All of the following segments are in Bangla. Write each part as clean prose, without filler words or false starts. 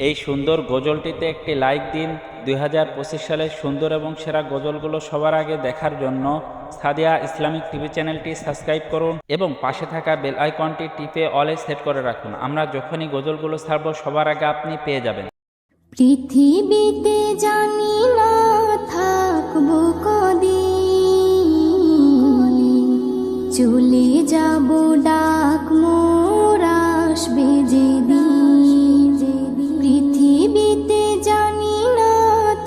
এই সুন্দর গজলটিতে একটি লাইক দিন। 2025 সালের সুন্দর এবং সেরা গজলগুলো সবার আগে দেখার জন্য সাদিয়া ইসলামিক টিভি চ্যানেলটি সাবস্ক্রাইব করুন এবং পাশে থাকা বেল আইকনটি টিপে অলে সেট করে রাখুন। আমরা যখনই গজলগুলো ছাড়ব সবার আগে আপনি পেয়ে যাবেন। পৃথিবীতে জানি না থাকবো কদিন, চলে যাব ডাক মোর আসবে যেদিন। পৃথিবীতে জানি না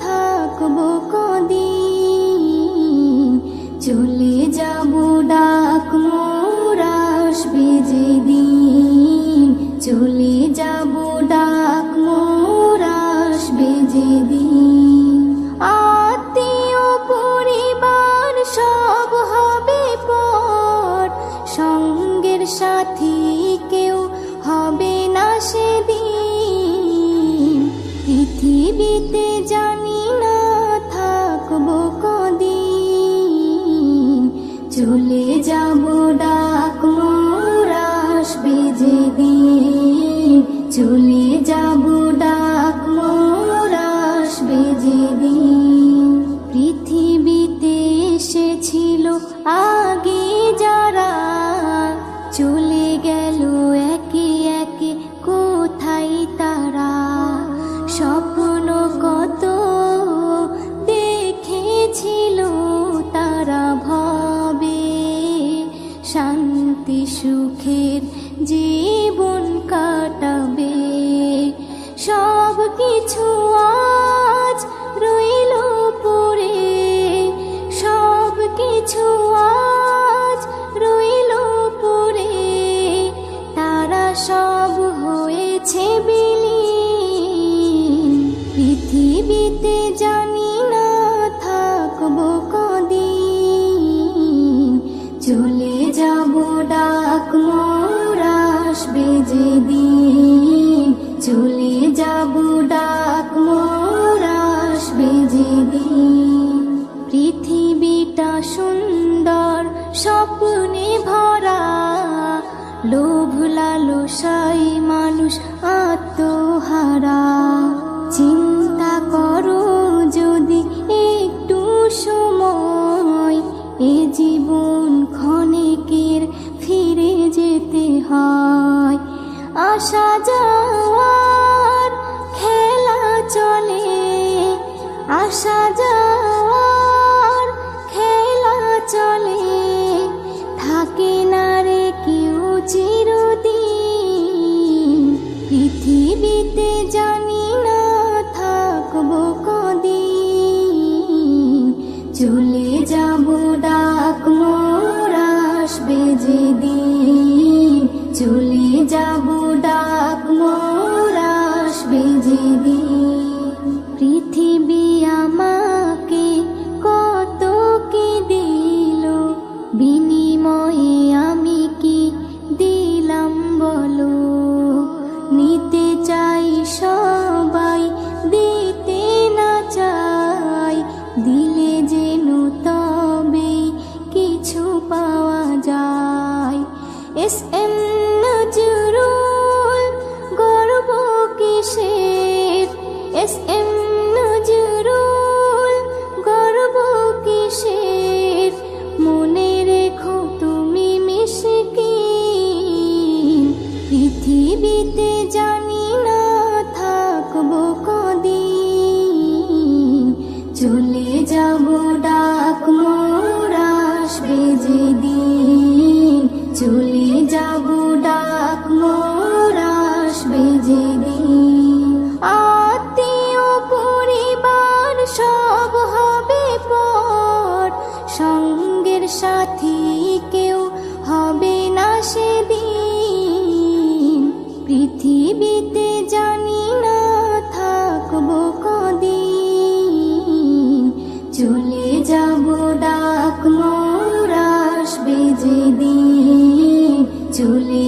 থাকবো কদিন, চলে যাব ডাক মোর আসবে যেদিন। চলে যাব ডাক মোর আসবে যেদিন। আত্মীয় পরিবার সব হবে পর, সঙ্গের সাথী কেউ হবে না সেদিন। পৃথিবীতে জানি না থাকবো কদিন, চলে যাব ডাক মোর আসবে যেদিন। চলে যাব ডাক মোর আসবে যেদিন। পৃথিবীতে এসেছিল আগে যারা, চলে গেল একে একে কোথায় তারা। স্বপ্ন কত দেখেছিল তারা ভবে, শান্তি সুখের জীবন কাটাবে। সব কিছু আজ রইল পড়ে, সব কিছু আজ রইল পড়ে। তারা সব হয়েছে বিলীন। পৃথিবীতে জানি না থাকবো কদিন, চলে যাব ডাক মোর আসবে যেদিন। চলে যাব ডাক মোর আসবে যেদিন। পৃথিবীটা সুন্দর স্বপ্নে ভরা, লোভ লালসায় মানুষ আত্মহারা। চিন্তা করো যদি একটু সময়, এ জীবন ক্ষণিকের ফিরে যেতে হয়। আসা যাওয়ার খেলা চলে, আসা যাওয়ার খেলা চলে। থাকে না রে কেউ চিরদিন। পৃথিবীতে জানি না থাকবো কদিন, চলে যাব ডাক মোর আসবে যেদিন। চলে যাব ডাক মোর আসবে যেদিন। পৃথিবী আমাকে কত কি দিল, বিনিময়ে আমি কি দিলাম বলো। নিতে চাই সবাই, দিতে না চাই, দিলে যেন তবে কিছু পাওয়া যায়। এস.এম. নজরুল গর্ব কিসের, এস.এম. নজরুল গর্ব কিসের। মনে রেখো তুমি মিসকিন। পৃথিবীতে জানি না থাকবো কদিন, চলে যাব ডাক মোর আসবে যেদিন। চলে যাব ডাক মোর আসবে যেদিন। আত্মীয় পরিবার সব হবে পর, সঙ্গের সাথী কেউ হবে না সেদিন। পৃথিবীতে জানি না থাকবো কদিন, চলে যাব ডাক মোর আসবে যেদিন। চলে